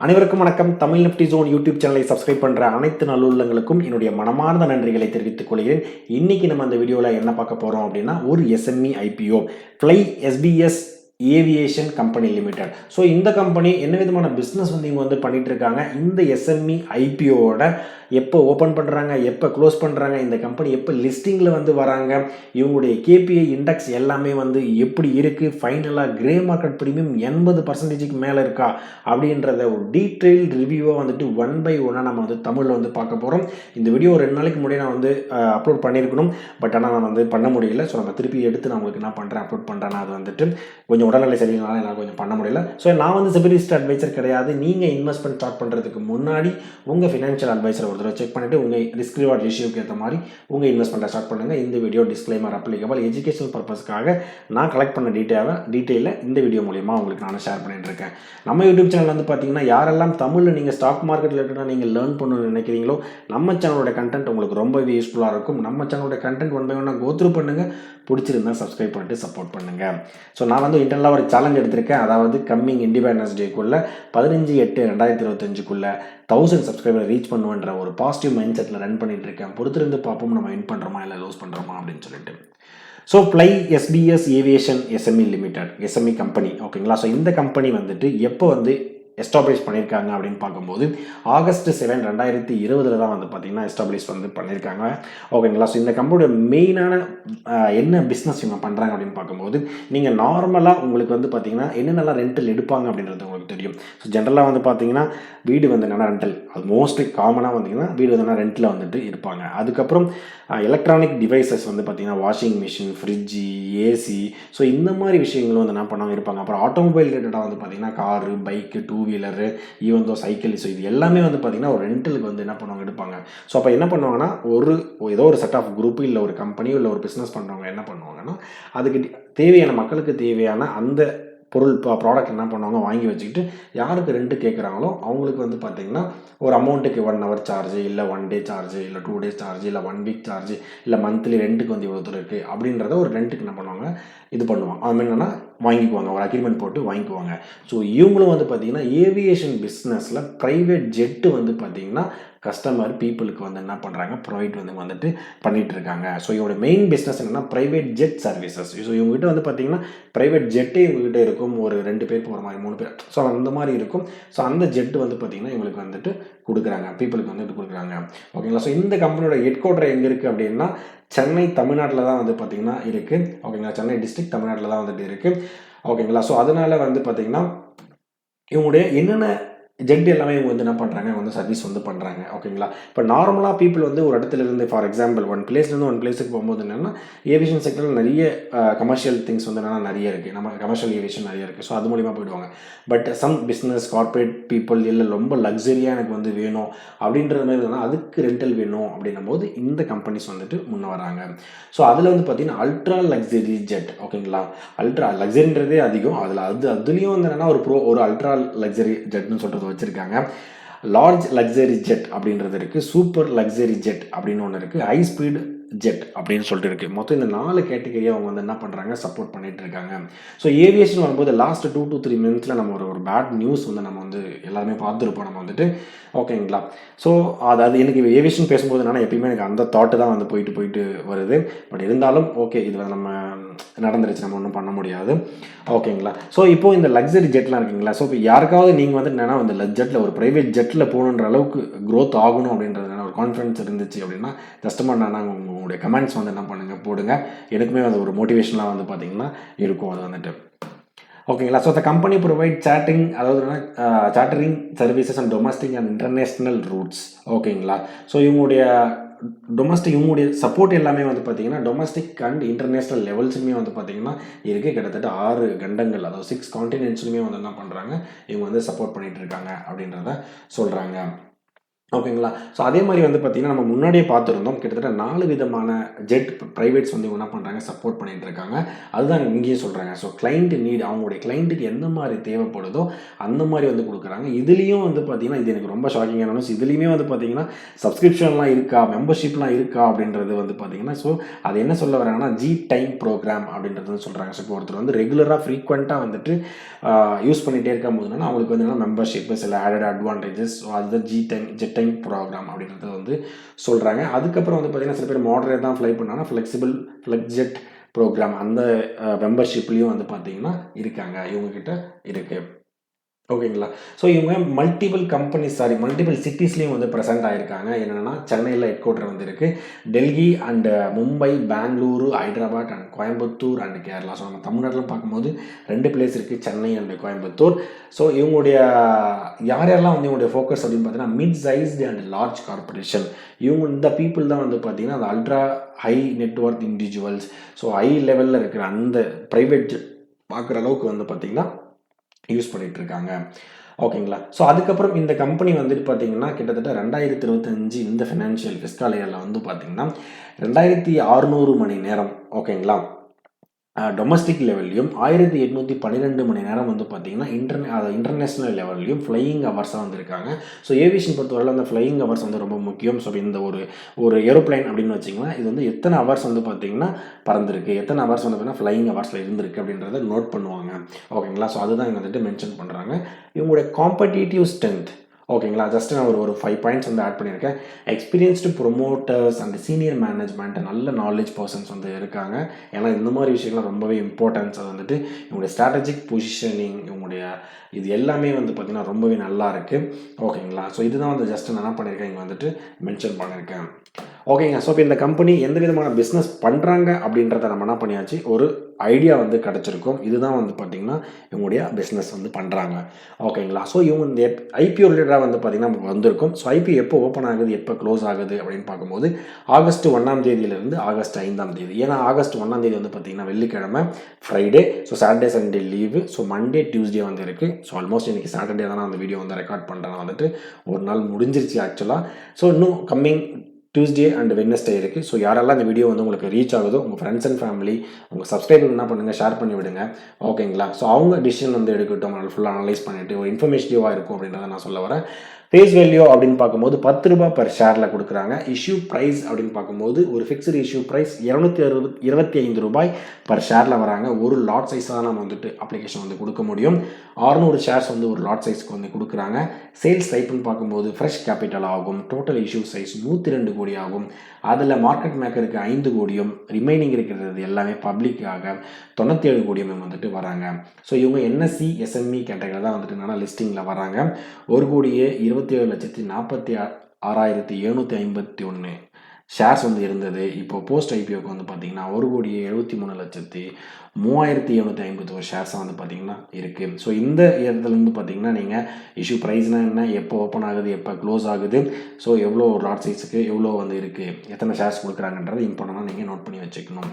அனைவருக்கும் வணக்கம். Tamil Nifty zone YouTube சேனலை சப்ஸ்கிரைப் பண்ணுற அனைத்து நல்லுள்ளங்களுக்கும் என்னுடைய மனமார்ந்த நன்றிகளை தெரிவித்துக் கொள்கிறேன். இன்னைக்கு நம்ம அந்த வீடியோவில் என்ன பார்க்க போகிறோம் அப்படின்னா, ஒரு SME IPO fly SBS aviation company limited. So இந்த கம்பெனி என்ன விதமான பிஸ்னஸ் வந்து இவங்க வந்து பண்ணிட்டு இருக்காங்க, இந்த எஸ்எம்இ ஐபிஓட எப்போ ஓப்பன் பண்ணுறாங்க, எப்போ க்ளோஸ் பண்ணுறாங்க, இந்த கம்பெனி எப்போ லிஸ்டிங்கில் வந்து வராங்க, இவங்களுடைய கேபிஐ இண்டெக்ஸ் எல்லாமே வந்து எப்படி இருக்குது, ஃபைனலாக கிரே மார்க்கெட் ப்ரீமியம் 80% மேலே இருக்கா அப்படின்றத ஒரு டீட்டெயில் ரிவ்யூவாக வந்துட்டு ஒன் பை ஒன்னாக நம்ம வந்து தமிழில் வந்து பார்க்க போகிறோம். இந்த வீடியோ 2 நாளைக்கு முன்னாடி நான் வந்து அப்லோட் பண்ணியிருக்கணும். பட் ஆனால் நான் வந்து பண்ண முடியல. ஸோ நம்ம திருப்பி எடுத்து நான் உங்களுக்கு என்ன பண்ணுறேன், அப்லோட் பண்ணுறேன்னா அது வந்துட்டு கொஞ்சம் உடல்நிலை சரியில்லைனால என்னால் கொஞ்சம் பண்ண முடியல. ஸோ நான் வந்து செபிலிஸ்ட் அட்வைசர் கிடையாது. நீங்கள் இன்வெஸ்ட்மெண்ட் ஸ்டார்ட் பண்ணுறதுக்கு முன்னாடி உங்கள் ஃபினான்ஷியல் அட்வைசர் ஒரு தடவை செக் பண்ணிவிட்டு உங்கள் ரிஸ்க் ரிவார்ட் ரேஷியோக்கு ஏற்ற மாதிரி உங்கள் இன்வெஸ்ட்மெண்ட்டை ஸ்டார்ட் பண்ணுங்கள். இந்த வீடியோ டிஸ்க்ளைமர் அப்ளிகபிள் எஜுகேஷன் பர்பஸ்க்காக நான் கலெக்ட் பண்ண டீட்டெயிலை இந்த வீடியோ மூலியமாக உங்களுக்கு நான் ஷேர் பண்ணிட்டு இருக்கேன். நம்ம யூடியூப் சேனல் வந்து பார்த்தீங்கன்னா, யாரெல்லாம் தமிழில் நீங்கள் ஸ்டாக் மார்க்கெட் ரிலேட்டடாக நீங்கள் லேர்ன் பண்ணணும்னு நினைக்கிறீங்களோ, நம்ம சேனலோட கண்டென்ட் உங்களுக்கு ரொம்பவே யூஸ்ஃபுல்லாக இருக்கும். நம்ம சேனலோட கண்டென்ட் ஒன் பை ஒன்னாக கோத்ரூ பண்ணுங்கள். பிடிச்சிருந்தா சப்ஸ்கிரைப் பண்ணிட்டு சப்போர்ட் பண்ணுங்கள். ஸோ நான் வந்து இன்டர்னலாக ஒரு சேலஞ்ச் எடுத்திருக்கேன். அதாவது கம்மிங் இண்டிபெண்டன்ஸ் டேக்குள்ளே 15/8/2025 1000 சப்ஸ்கிரைபரை ரீச் பண்ணுவேன்ற ஒரு பாசிட்டிவ் மைண்ட் செட்டில் ரன் பண்ணிட்டு இருக்கேன். பொறுத்திருந்து பார்ப்போம் நம்ம வின் பண்ணுறோமா இல்லை லூஸ் பண்ணுறோமா அப்படின்னு சொல்லிட்டு. So fly SBS aviation SME limited SME company, ஓகேங்களா. ஸோ இந்த கம்பெனி வந்துட்டு எப்போ வந்து எஸ்டாப்ளிஷ் பண்ணியிருக்காங்க அப்படின்னு பார்க்கும்போது August 7, 2020 தான் வந்து பார்த்திங்கன்னா எஸ்டாப்ளிஷ் வந்து பண்ணியிருக்காங்க, ஓகேங்களா. ஸோ இந்த கம்பெனியோட மெயினான என்ன பிஸ்னஸ் இவங்க பண்ணுறாங்க அப்படின்னு பார்க்கும்போது, நீங்கள் நார்மலாக உங்களுக்கு வந்து பார்த்திங்கன்னா என்னென்னலாம் ரெண்டல் எடுப்பாங்க அப்படின்றது உங்களுக்கு தெரியும். ஸோ ஜென்ரலாக வந்து பார்த்திங்கன்னா வீடு வந்து என்னென்னா ரெண்டல், அது மோஸ்ட்லி காமனாக வந்தீங்கன்னா வீடு வந்து ரெண்டில் வந்துட்டு இருப்பாங்க. அதுக்கப்புறம் எலக்ட்ரானிக் டிவைசஸ் வந்து பார்த்திங்கன்னா washing machine, fridge, AC, so இந்த மாதிரி விஷயங்களும் வந்து என்ன பண்ணுவாங்க இருப்பாங்க. அப்புறம் ஆட்டோமொபைல் ரிலேட்டடாக வந்து பார்த்திங்கன்னா car, bike, 2 wheeler, even though cycle, so இது எல்லாமே வந்து பார்த்திங்கன்னா ஒரு ரெண்டலுக்கு வந்து என்ன பண்ணுவாங்க எடுப்பாங்க. ஸோ அப்போ என்ன பண்ணுவாங்கன்னா, ஏதோ ஒரு செட் ஆஃப் குரூப் இல்லை ஒரு கம்பெனியோ இல்லை ஒரு பிஸ்னஸ் பண்ணுறவங்க என்ன பண்ணுவாங்கன்னா, அதுக்கு தேவையான மக்களுக்கு தேவையான அந்த பொருள் ப்ராடக்ட் என்ன பண்ணுவாங்க வாங்கி வச்சுக்கிட்டு யாருக்கு ரெண்டு கேட்குறாங்களோ அவங்களுக்கு வந்து பார்த்திங்கன்னா ஒரு அமௌண்ட்டுக்கு 1 hour சார்ஜ், இல்லை 1 day சார்ஜ், இல்லை 2 days சார்ஜ், இல்லை 1 week சார்ஜ், இல்லை மந்த்லி ரெண்ட்டுக்கு வந்து இவ்வளோ தூரம் இருக்குது அப்படின்றத ஒரு ரெண்ட்டுக்கு என்ன பண்ணுவாங்க இது பண்ணுவாங்க. அது என்னென்னா வாங்கிக்குவாங்க, ஒரு அக்ரிமெண்ட் போட்டு வாங்கிக்குவாங்க. ஸோ இவங்களும் வந்து பார்த்திங்கன்னா ஏவியேஷன் பிஸ்னஸில் ப்ரைவேட் ஜெட்டு வந்து பார்த்திங்கன்னா கஸ்டமர் பீப்புளுக்கு வந்து என்ன பண்ணுறாங்க ப்ரொவைட் வந்துட்டு பண்ணிகிட்டு இருக்காங்க. ஸோ இவங்களோட மெயின் பிஸ்னஸ் என்னென்னா ப்ரைவேட் ஜெட் சர்வீசஸ். ஸோ இவங்ககிட்ட வந்து பார்த்திங்கன்னா ப்ரைவேட் ஜெட்டே இவங்ககிட்ட இருக்கும், ஒரு 2 பேர் போகிற மாதிரி 3 பேர், ஸோ அந்த மாதிரி இருக்கும். ஸோ அந்த ஜெட்டு வந்து பார்த்திங்கன்னா இவங்களுக்கு வந்துட்டு கொடுக்குறாங்க, பீப்புளுக்கு வந்துட்டு கொடுக்குறாங்க, ஓகேங்களா. ஸோ இந்த கம்பெனியோட ஹெட் குவார்ட்டர் எங்கே இருக்குது அப்படின்னா சென்னை, தமிழ்நாட்டில் தான் வந்து பார்த்திங்கன்னா இருக்குது, ஓகேங்களா. சென்னை டிஸ்ட்ரிக்ட் தமிழ்நாட்டில் தான் வந்துட்டு இருக்குது, ஓகேங்களா. ஸோ அதனால் வந்து பார்த்திங்கன்னா இவங்களுடைய என்னென்ன ஜெட் எல்லாமே இவங்க வந்து என்ன பண்ணுறாங்க வந்து சர்வீஸ் வந்து பண்ணுறாங்க, ஓகேங்களா. இப்போ நார்மலாக பீப்புள் வந்து ஒரு இடத்துல இருந்து ஃபார் எக்ஸாம்பிள் ஒன் பிளேஸ்லேருந்து ஒன் பிளேஸுக்கு போகும்போது என்னென்னா ஏவியேஷன் செக்டரில் நிறைய கமர்ஷியல் திங்ஸ் வந்து என்னென்னா நிறைய இருக்குது, நம்ம கமர்ஷியல் ஏவியேஷன் நிறைய இருக்குது. ஸோ அது மூலிமா போயிடுவாங்க. But some business corporate people இல்லை ரொம்ப லக்ஸரியாக எனக்கு வந்து வேணும் அப்படின்ற மாதிரி இருந்தால் அதுக்கு ரெண்டல் வேணும் அப்படின்னும் போது இந்த கம்பெனிஸ் வந்துட்டு முன்ன வராங்க. ஸோ அதில் வந்து பார்த்திங்கன்னா அல்ட்ரா லக்ஸரி ஜெட், ஓகேங்களா. அல்ட்ரா லக்ஸரின்றதே அதிகம், அதுலேயும் வந்து என்னென்னா ஒரு அல்ட்ரா லக்ஸரி ஜெட்னு சொல்கிறது வச்சுருக்காங்க. லார்ஜ் லக்ஸரி ஜெட் அப்படின்றது இருக்குது, சூப்பர் லக்ஸரி ஜெட் அப்படின்னு ஒன்று இருக்குது, ஹை ஸ்பீடு ஜெட் அப்படின்னு சொல்லிட்டு இருக்குது. மொத்தம் இந்த 4 கேட்டகரியாக அவங்க வந்து என்ன பண்ணுறாங்க சப்போர்ட் பண்ணிட்டு இருக்காங்க. ஸோ ஏவியேஷன் வரும்போது லாஸ்ட் 2 to 3 months நம்ம ஒரு பேட் நியூஸ் வந்து நம்ம வந்து எல்லாருமே பார்த்துருப்போம் நம்ம வந்துட்டு, ஓகேங்களா. ஸோ அது எனக்கு ஏவியேஷன் பேசும்போது என்னன்னா எப்பயுமே எனக்கு அந்த தாட்டு தான் வந்து போயிட்டு வருது. பட் இருந்தாலும் ஓகே, இது நம்ம நடந்துருச்சு, நம்ம ஒன்றும் பண்ண முடியாது, ஓகேங்களா. ஸோ இப்போது இந்த லக்ஸரி ஜெட்லாம் இருக்குங்களா. ஸோ இப்போ யாருக்காவது நீங்கள் வந்து என்னென்னா இந்த ஜெட்டில் ஒரு ப்ரைவேட் ஜெட்டில் போகணுன்ற அளவுக்கு க்ரோத் ஆகணும் அப்படின்றதுனால ஒரு கான்ஃபிடன்ஸ் இருந்துச்சு அப்படின்னா ஜஸ்ட் நாங்கள் உங்களுடைய கமெண்ட்ஸ் வந்து என்ன பண்ணுங்கள் போடுங்க. எனக்குமே அது ஒரு மோட்டிவேஷனாக வந்து பார்த்திங்கன்னா இருக்கும் அது வந்துட்டு, ஓகேங்களா. So the company provide chartering services and domestic and international routes, ஓகேங்களா. ஸோ இவங்களுடைய சப்போர்ட் எல்லாமே வந்து பார்த்திங்கன்னா டொமஸ்டிக் அண்ட் இன்டர்நேஷ்னல் லெவல்ஸுமே வந்து பார்த்திங்கன்னா இருக்குது. கிட்டத்தட்ட 6 கண்டங்கள், அதாவது 6 கான்டினென்ட்ஸ்லுமே வந்து என்ன பண்ணுறாங்க இவங்க வந்து சப்போர்ட் பண்ணிகிட்டு இருக்காங்க அப்படின்றத சொல்கிறாங்க. ஓகேங்களா? ஸோ அதே மாரி வந்து பார்த்தீங்கன்னா, நம்ம முன்னாடியே பார்த்துருந்தோம். கிட்டத்தட்ட 4 விதமான ஜெட் பிரைவேட்ஸ் வந்து இவங்க என்ன பண்றாங்க, சப்போர்ட் பண்ணிட்டு இருக்காங்க. அதுதான் இங்கேயும் சொல்றாங்க. ஸோ கிளையன்ட் நீட் அவங்களுடைய கிளையன்ட்டுக்கு எந்த மாரி தேவைப்படுதோ, அந்த மாரி வந்து குடுக்குறாங்க. இதுலயும் வந்து பார்த்தீங்கன்னா, இது எனக்கு ரொம்ப ஷாக்கிங்கான நியூஸ். இதுலயுமே வந்து பார்த்தீங்கன்னா, சப்ஸ்கிரிப்ஷன்லாம் இருக்கா? மெம்பர்ஷிப்லாம் இருக்கா? அப்படின்றது வந்து பார்த்தீங்கன்னா, ஸோ அது என்ன சொல்ல வராங்கன்னா, ஜி டைம் புரோகிராம் அப்படின்றது வந்து சொல்றாங்க. ஸோ இப்போ ஒருத்தர் வந்து ரெகுலரா ஃப்ரீக்வென்ட்டா வந்துட்டு யூஸ் பண்ணிட்டே இருக்கும்போது என்னன்னா, அவங்களுக்கு வந்து என்னன்னா மெம்பர்ஷிப் சில ஆடட் அட்வான்டேஜஸ். ஸோ அதுதான் ஜெட் டைம் ப்ரோக்ராம் அப்படின்றத வந்து சொல்றாங்க. அதுக்கப்புறம் வந்து பார்த்தீங்கன்னா, சில பேர் மாடரேட் தான் ஃப்ளை பண்ணாங்கன்னா, ஃப்ளெக்ஸ்ஜெட் ப்ரோக்ராம் அந்த மெம்பர்ஷிப்லயும் வந்து பார்த்தீங்கன்னா இருக்காங்க. இவங்க கிட்ட இருக்கு. ஓகேங்களா? ஸோ இவங்க மல்டிபிள் சிட்டீஸ்லயும் வந்து பிரசன்ட் ஆயிருக்காங்க. என்னன்னா, சென்னையில ஹெட் குவார்ட்டர் வந்து இருக்கு. Delhi and Mumbai, Bengaluru, Hyderabad and Coimbatore and Kerala. So நம்ம தமிழ்நாட்டில பார்க்கும்போது 2 பிளேஸ் இருக்கு. சென்னை அண்ட் கோயம்புத்தூர். ஸோ இவங்களுடைய யார் யாரெல்லாம் வந்து இவங்களுடைய ஃபோக்கஸ் அப்படின்னு பார்த்தீங்கன்னா, mid sized and large corporation. இவங்க இந்த பீப்பிள் தான் வந்து பார்த்தீங்கன்னா, அந்த ultra high net worth individuals. So high லெவல்ல இருக்கிற அந்த பிரைவேட் பார்க்குற அளவுக்கு வந்து பார்த்தீங்கன்னா யூஸ் பண்ணிட்டு இருக்காங்க. ஓகேங்களா? ஸோ அதுக்கப்புறம் இந்த கம்பெனி வந்துட்டு பார்த்தீங்கன்னா, கிட்டத்தட்ட 2025 இந்த ஃபினான்ஷியல் ஃபிஸ்கல் இயர்ல வந்து பார்த்தீங்கன்னா, 2600 மணி நேரம் ஓகேங்களா? டொமஸ்டிக் லெவல்லையும் 1812 மணி நேரம் வந்து பார்த்தீங்கன்னா, இன்டர்நேஷனல் லெவல்லையும் ஃப்ளையிங் ஹவர்ஸாக வந்திருக்காங்க. ஸோ ஏவியேஷன் பொறுத்தவரையில அந்த ஃப்ளையிங் ஹவர்ஸ் வந்து ரொம்ப முக்கியம். ஸோ இந்த ஒரு ஏரோப்ளேன் அப்படின்னு வச்சிங்கன்னா, இது வந்து எத்தனை ஹவர்ஸ் வந்து பார்த்தீங்கன்னா பறந்திருக்கு, எத்தனை ஹவர்ஸ் வந்து பார்த்தீங்கன்னா ஃப்ளையிங் ஹவர்ஸில் இருந்திருக்கு அப்படின்றத நோட் பண்ணுவாங்க. ஓகேங்களா? ஸோ அதுதான் இங்கே வந்துட்டு மென்ஷன் பண்ணுறாங்க. இவங்களுடைய காம்படிட்டிவ் ஸ்ட்ரென்த் ஓகேங்களா? ஜஸ்ட் நான் ஒரு 5 பாயிண்ட்ஸ் வந்து ஆட் பண்ணியிருக்கேன். Experienced promoters and senior management நல்ல நாலேஜ் பர்சன்ஸ் வந்து இருக்காங்க. ஏன்னா இந்த மாதிரி விஷயங்கள்லாம் ரொம்பவே இம்பார்ட்டன்ஸ். அது வந்துட்டு இவங்களுடைய ஸ்ட்ராட்டஜிக் பொசிஷனிங் இவங்களுடைய இது எல்லாமே வந்து பார்த்திங்கன்னா ரொம்பவே நல்லா இருக்குது. ஓகேங்களா? ஸோ இதுதான் வந்து ஜஸ்ட் நான் என்ன பண்ணியிருக்கேன் இங்கே வந்துட்டு மென்ஷன் பண்ணியிருக்கேன். ஓகேங்க. ஸோ இப்போ இந்த கம்பெனி எந்த விதமான பிஸ்னஸ் பண்ணுறாங்க அப்படின்றத நம்ம என்ன பண்ணியாச்சு, ஒரு ஐடியா வந்து கிடச்சிருக்கும். இதுதான் வந்து பார்த்திங்கன்னா இவங்களுடைய பிஸ்னஸ் வந்து பண்ணுறாங்க. ஓகேங்களா? ஸோ இவங்க இந்த ஐபிஓ ரிலேட்டடாக வந்து பார்த்திங்கன்னா நமக்கு வந்திருக்கும். ஸோ ஐபிஓ எப்போ ஓப்பன் ஆகுது, எப்போ க்ளோஸ் ஆகுது அப்படின்னு பார்க்கும்போது ஆகஸ்ட் 1ஆம் தேதியிலிருந்து ஆகஸ்ட் 5ஆம் தேதி. ஏன்னா ஆகஸ்ட் 1ஆம் தேதி வந்து பார்த்திங்கன்னா வெள்ளிக்கிழமை, Friday. So Saturday Sunday leave. So Monday Tuesday வந்து இருக்குது. ஸோ ஆல்மோஸ்ட் இன்றைக்கி சாட்டர்டே தான் நான் அந்த வீடியோ வந்து ரெக்கார்ட் பண்ணுறேன். வந்துட்டு ஒரு நாள் முடிஞ்சிருச்சு ஆக்சுவலாக. ஸோ இன்னும் கம்மிங் டியூஸ்டே அண்ட் வெட்னஸ்டே இருக்குது. ஸோ யாரெல்லாம் இந்த வீடியோ வந்து உங்களுக்கு ரீச் ஆகுதோ உங்கள் ஃப்ரெண்ட்ஸ் அண்ட் ஃபேமிலி உங்கள் சப்ஸ்கிரைபர் என்ன பண்ணுங்கள், ஷேர் பண்ணி விடுங்க. ஓகேங்களா? ஸோ அவங்க டிசிஷன் வந்து எடுக்கட்டும். ஃபுல்லாக அனலைஸ் பண்ணிவிட்டு ஒரு இன்ஃபர்மேட்டிவாக இருக்கும் அப்படின்றத நான் சொல்ல வரேன். ஃபேஸ் வேல்யூ அப்படின்னு பார்க்கும்போது 10 ரூபா பர் ஷேரில் கொடுக்குறாங்க. இஷ்யூ ப்ரைஸ் அப்படின்னு பார்க்கும்போது ஒரு ஃபிக்ஸ்டு இஷ்யூ ப்ரைஸ் 225 ரூபாய் பர் ஷேரில் வராங்க. ஒரு லாட் சைஸாக தான் நம்ம வந்துட்டு அப்ளிகேஷன் வந்து கொடுக்க முடியும். 600 ஷேர்ஸ் வந்து ஒரு லாட் சைஸ்க்கு வந்து கொடுக்குறாங்க. சேல்ஸ் டைப்னு பார்க்கும்போது ஃப்ரெஷ் கேபிட்டல் ஆகும். டோட்டல் இஷ்யூ சைஸ் 102 கோடி ஆகும். அதில் மார்க்கெட் மேக்கருக்கு 5 கோடியும் ரிமைனிங் இருக்கிறது எல்லாமே பப்ளிக்காக 97 கோடியும் வந்துட்டு வராங்க. ஸோ இவங்க என்எஸ்சி எஸ்எம்இ கேட்டகரியில் தான் வந்துட்டு என்னன்னா லிஸ்டிங்கில் வராங்க. 1,27,46,751 ஷேர்ஸ் வந்து இருந்தது. இப்போ போஸ்ட் ஐபிஓக்கு வந்து பார்த்தீங்கன்னா 1,73,3751 ஷேர்ஸ் வந்து பார்த்தீங்கன்னா இருக்குது. ஸோ இந்த இடத்துல வந்து பார்த்தீங்கன்னா நீங்கள் இஷ்யூ ப்ரைஸ்னால் என்ன, எப்போ ஓப்பன் ஆகுது, எப்போ க்ளோஸ் ஆகுது, ஸோ எவ்வளோ லாட் சைஸுக்கு எவ்வளோ வந்து இருக்குது, எத்தனை ஷேர்ஸ் கொடுக்குறாங்கன்றது இம்பார்ட்டண்டாக நீங்கள் நோட் பண்ணி வச்சுக்கணும்.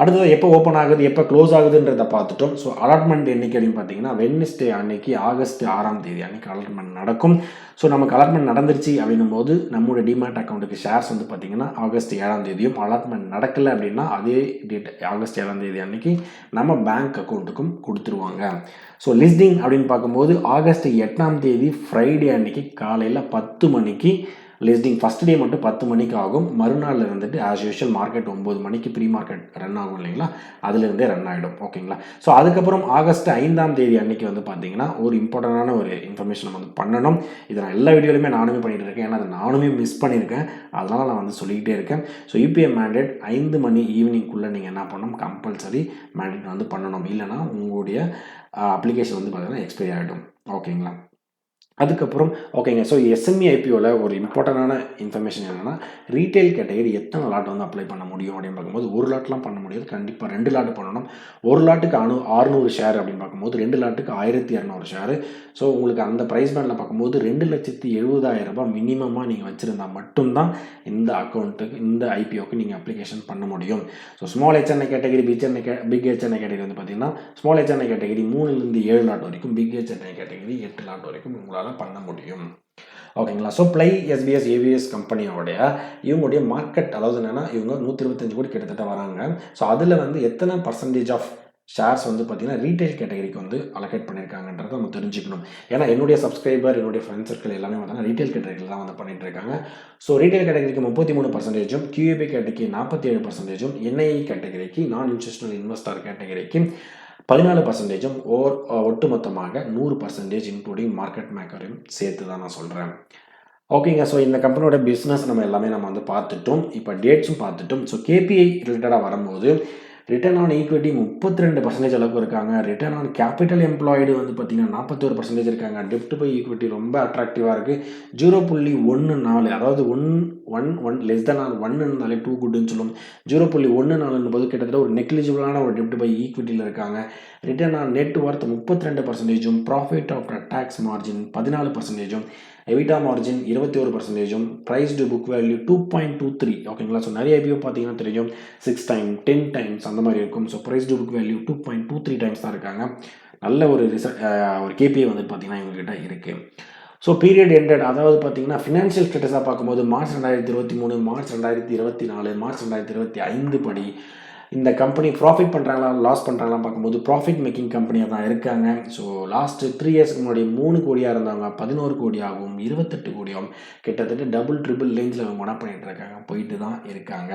அடுத்தது எப்போ ஓப்பன் ஆகுது, எப்போ க்ளோஸ் ஆகுதுன்றதை பார்த்துட்டோம். ஸோ அலாட்மெண்ட் என்னைக்கு அப்படின்னு பார்த்தீங்கன்னா வெட்னஸ்டே அன்னைக்கு ஆகஸ்ட் 6ஆம் தேதி அன்னைக்கு அலாட்மெண்ட் நடக்கும். ஸோ நமக்கு அலாட்மெண்ட் நடந்துருச்சு அப்படின்னும் போது நம்மளோட டிமேட் அக்கௌண்ட்டுக்கு ஷேர்ஸ் வந்து பார்த்தீங்கன்னா ஆகஸ்ட் 7ஆம் தேதியும், அலாட்மெண்ட் நடக்கலை அப்படின்னா அதே டேட் ஆகஸ்ட் 7ஆம் தேதி அன்னைக்கு நம்ம பேங்க் அக்கௌண்ட்டுக்கும் கொடுத்துருவாங்க. ஸோ லிஸ்டிங் அப்படின்னு பார்க்கும்போது ஆகஸ்ட் 8ஆம் தேதி ஃப்ரைடே அன்னைக்கு காலையில் 10 மணிக்கு லிஸ்டிங். ஃபஸ்ட் டே மட்டும் 10 மணிக்கு ஆகும். மறுநாள் இருந்துட்டு ஆஸ் யூஷுவல் மார்க்கெட் 9 மணிக்கு ப்ரீ மார்க்கெட் ரன் ஆகும் இல்லைங்களா, அதுலேருந்தே ரன் ஆகிடும். ஓகேங்களா? ஸோ அதுக்கப்புறம் ஆகஸ்ட் 5ஆம் தேதி அன்னைக்கு வந்து பார்த்தீங்கன்னா ஒரு இம்பார்ட்டண்டான ஒரு இன்ஃபர்மேஷன் நம்ம வந்து பண்ணணும். இதை நான் எல்லா வீடியோலையுமே நானுமே பண்ணிகிட்டு இருக்கேன். ஏன்னா அதை நானுமே மிஸ் பண்ணியிருக்கேன். அதனால் நான் வந்து சொல்லிக்கிட்டே இருக்கேன். ஸோ யூபிஐ மேண்டேட் 5 மணி ஈவினிங்குள்ளே நீங்கள் என்ன பண்ணணும், கம்பல்சரி மேண்டேட் வந்து பண்ணணும். இல்லைனா உங்களுடைய அப்ளிகேஷன் வந்து பார்த்தீங்கன்னா எக்ஸ்பைரி ஆகிடும். ஓகேங்களா? அதுக்கப்புறம் ஓகேங்க. ஸோ எஸ்எம்இ ஐபிஓவில் ஒரு இம்பார்ட்டண்டான இன்ஃபர்மேஷன் என்னென்னா ரீட்டைல் கேட்டகரி எத்தனை லாட் வந்து அப்ளை பண்ண முடியும் அப்படின்னு பார்க்கும்போது ஒரு லாட்லாம் பண்ண முடியாது. கண்டிப்பாக 2 லாட் பண்ணணும். ஒரு லாட்டுக்கு 600 ஷேர் அப்படின்னு பார்க்கும்போது 2 லாட்டுக்கு 1200 ஷேரு. ஸோ உங்களுக்கு அந்த ப்ரைஸ் பேண்டில் பார்க்கும்போது 2,70,000 ரூபாய் மினிமமாக நீங்கள் வச்சுருந்தா மட்டும்தான் இந்த அக்கௌண்ட்டுக்கு இந்த ஐபிஓக்கு நீங்கள் அப்ளிகேஷன் பண்ண முடியும். So small HNI category, big HNI category வந்து பார்த்தீங்கன்னா ஸ்மால் ஹெச்என்ஐ கேட்டகரி 3லேருந்து 7 லாட் வரைக்கும், பிக் ஹெச்என்ஐ கேட்டகரி 8 லாட் வரைக்கும் உங்களால் பண்ண முடியும். ஓகேங்களா. ஸோ ப்ளை எஸ்பிஎஸ் ஏவிஎஸ் கம்பெனியோடைய இவங்களுடைய மார்க்கெட் அதாவது என்னென்னா இவங்க 125 கோடி கிட்டத்தட்ட வராங்க. ஸோ அதில் வந்து எத்தனை பர்சன்டேஜ் ஆஃப் ஷேர்ஸ் வந்து பார்த்தீங்கன்னா ரீட்டைல் கேட்டகரிக்கு வந்து அலோகேட் பண்ணியிருக்காங்கன்றதை நம்ம தெரிஞ்சுக்கணும். ஏன்னா என்னுடைய சப்ஸ்கிரைபர் என்னுடைய ஃப்ரெண்ட்ஸ் சர்க்கிள் எல்லாமே பார்த்தீங்கன்னா ரீட்டைல் கேட்டகரியில் தான் வந்து பண்ணிட்டு இருக்காங்க. ஸோ ரீட்டைல் கேட்டகரிக்கு 33%, QAB கேட்டகரிக்கு 47%, NII கேட்டகரிக்கு நான் இன்ஸ்டிடியூஷனல் இன்வெஸ்டர் கேட்டகரிக்கு 14%, ஒட்டுமொத்தமாக 100% இன்க்ளூடிங் மார்க்கெட் மேக்கரையும் சேர்த்து தான் நான் சொல்கிறேன். ஓகேங்க. ஸோ இந்த கம்பெனியோட பிஸ்னஸ் நம்ம வந்து பார்த்துட்டோம். இப்போ டேட்ஸும் பார்த்துட்டோம். ஸோ KPI ரிலேட்டடாக வரும்போது ரிட்டர்ன் ஆன் ஈக்விட்டி 32% அளவுக்கு இருக்காங்க. ரிட்டர்ன் ஆன் கேபிட்டல் எம்ப்ளாய்டு வந்து பார்த்தீங்கன்னா 41% இருக்காங்க. டெப்ட் பை ஈக்விட்டி ரொம்ப அட்ராக்டிவாக இருக்குது. 0.14 அதாவது 1 லெஸ் தென் ஆர் 1 இருந்தாலே டூ குட்னு சொல்லுவோம். 0.14 போது கிட்டத்தட்ட ஒரு நெக்லிஜிபிளான ஒரு டெப்ட் பை ஈக்விட்டியில் இருக்காங்க. Return on net worth 32%, profit after tax margin 14%, EBITDA margin 21%, price to book value 2.23. ஓகேங்களா. ஸோ நிறைய ஐபிஓ பார்த்தீங்கன்னா தெரியும் 6 டைம் 10 டைம்ஸ் அந்த மாதிரி இருக்கும். So price to book value 2.23 times தான் இருக்காங்க. நல்ல ஒரு ஒரு KPI வந்து பார்த்தீங்கன்னா இவங்ககிட்ட இருக்குது. ஸோ பீரியட் எண்டட் அதாவது பார்த்தீங்கன்னா ஃபினான்ஷியல் ஸ்டேட்டஸாக பார்க்கும்போது மார்ச் 2023, மார்ச் 2024, மார்ச் 2025 படி இந்த கம்பெனி ப்ராஃபிட் பண்ணுறாங்களா லாஸ் பண்ணுறாங்களா பார்க்கும்போது ப்ராஃபிட் மேக்கிங் கம்பெனியாக தான் இருக்காங்க. ஸோ லாஸ்ட்டு 3 இயர்ஸ்க்கு முன்னாடி 3 கோடியாக இருந்தவங்க 11 கோடியாகவும் 28 கோடியாகவும் கிட்டத்தட்ட ட்ரிபிள் ரேஞ்சில் அவங்க என்ன பண்ணிகிட்டு இருக்காங்க போயிட்டு தான் இருக்காங்க.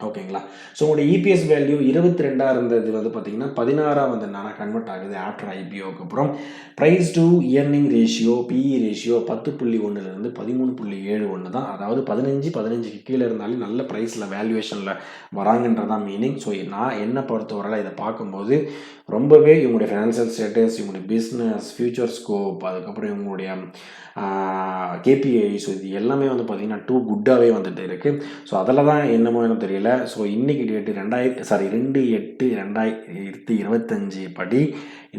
ஓகேங்களா. ஸோ உங்களுடைய EPS வேல்யூ 22 இருந்தது வந்து பார்த்தீங்கன்னா 16 வந்து கன்வெர்ட் ஆகுது ஆஃப்டர் IPOக்கு அப்புறம். Price to earning ratio PE ratio 10.1 13.71 தான். அதாவது 15 கீழே இருந்தாலும் நல்ல ப்ரைஸில் வேல்யூவேஷனில் வராங்கன்றதான் மீனிங். ஸோ நான் என்ன பொறுத்தவரையில் இதை பார்க்கும்போது ரொம்பவே இவங்களுடைய ஃபினான்ஷியல் ஸ்டேட்டஸ், இவங்களுடைய பிஸ்னஸ், ஃபியூச்சர் ஸ்கோப், அதுக்கப்புறம் இவங்களுடைய KPI, ஸோ இது எல்லாமே வந்து பார்த்திங்கன்னா டூ குட்டாகவே வந்துட்டு இருக்குது. ஸோ அதில் தான் என்னமோ எனக்கு தெரியல. ஸோ இன்றைக்கி டேட்டு 2/8/2025 படி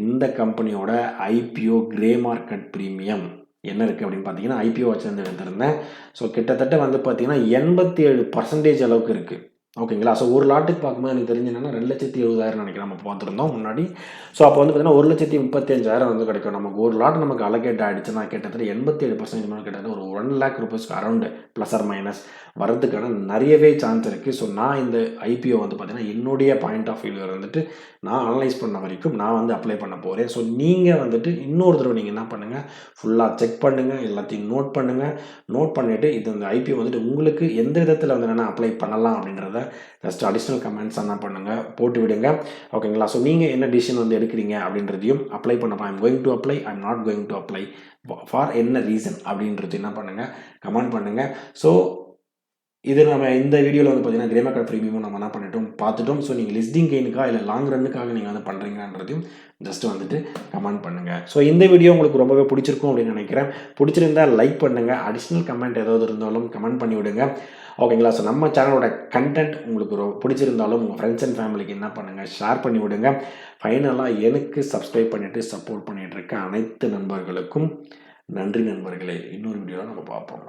இந்த கம்பெனியோட IPO கிரே மார்க்கெட் ப்ரீமியம் என்ன இருக்குது அப்படின்னு பார்த்தீங்கன்னா IPO வச்சுருந்து எடுத்திருந்தேன். ஸோ கிட்டத்தட்ட வந்து பார்த்திங்கன்னா 87% அளவுக்கு இருக்குது. ஓகேங்களா. ஸோ ஒரு லாட்டுக்கு பார்க்கும்போது எனக்கு தெரிஞ்சு என்னன்னா 2,70,70,000 நினைக்கிறேன் நம்ம பார்த்துருந்தோம் முன்னாடி. ஸோ அப்போ வந்து பார்த்தீங்கன்னா 1,35,000 வந்து கிடைக்கும். நமக்கு ஒரு லாட் நமக்கு அலோகேட் ஆகிடுச்சுன்னா கிட்டத்தட்ட 87% மேலே கிட்டத்தட்ட ஒரு 1 lakh rupees around plus or minus வரதுக்கான நிறையவே சான்ஸ் இருக்குது. ஸோ நான் இந்த IPO வந்து பார்த்தீங்கன்னா என்னுடைய பாயிண்ட் ஆஃப் வியூவில் வந்துட்டு நான் அனலைஸ் பண்ண வரைக்கும் நான் வந்து அப்ளை பண்ண போகிறேன். ஸோ நீங்கள் வந்துட்டு இன்னொரு தடவை நீங்கள் என்ன பண்ணுங்கள், ஃபுல்லாக செக் பண்ணுங்கள், எல்லாத்தையும் நோட் பண்ணுங்கள். நோட் பண்ணிவிட்டு இது இந்த IPO வந்துட்டு உங்களுக்கு எந்த விதத்தில் வந்து என்னென்னா அப்ளை பண்ணலாம் அப்படின்றத ஜஸ்ட் அடிஷ்னல் கமெண்ட்ஸ் என்ன பண்ணுங்கள் போட்டு விடுங்க. ஓகேங்களா. ஸோ நீங்கள் என்ன டிசிஷன் வந்து எடுக்கிறீங்க அப்படின்றதையும் அப்ளை பண்ணப்போ I'm going to apply, I'm not going to apply for என்ன ரீசன் அப்படின்றது என்ன பண்ணுங்கள் கமெண்ட் பண்ணுங்கள். ஸோ இது நம்ம இந்த வீடியோவில் வந்து பார்த்தீங்கன்னா கிரே மார்க்கெட் ப்ரீமியம் நம்ம என்ன பண்ணிட்டோம் பார்த்துட்டோம். ஸோ நீங்கள் லிஸ்டிங் கெயினுக்கா இல்லை லாங் ரன்னுக்காக நீங்கள் வந்து பண்ணுறீங்கன்றதையும் ஜஸ்ட் வந்துட்டு கமெண்ட் பண்ணுங்கள். ஸோ இந்த வீடியோ உங்களுக்கு ரொம்பவே பிடிச்சிருக்கும் அப்படின்னு நினைக்கிறேன். பிடிச்சிருந்தால் லைக் பண்ணுங்கள், அடிஷ்னல் கமெண்ட் ஏதாவது இருந்தாலும் கமெண்ட் பண்ணி விடுங்க. ஓகேங்களா. ஸோ நம்ம சேனலோட கண்டென்ட் உங்களுக்கு பிடிச்சிருந்தாலும் உங்கள் ஃப்ரெண்ட்ஸ் அண்ட் ஃபேமிலிக்கு என்ன பண்ணுங்கள் ஷேர் பண்ணி விடுங்க. ஃபைனலாக எனக்கு சப்ஸ்கிரைப் பண்ணிவிட்டு சப்போர்ட் பண்ணிகிட்டு இருக்க அனைத்து நண்பர்களுக்கும் நன்றி நண்பர்களே. இன்னொரு வீடியோவில் நம்ம பார்ப்போம்.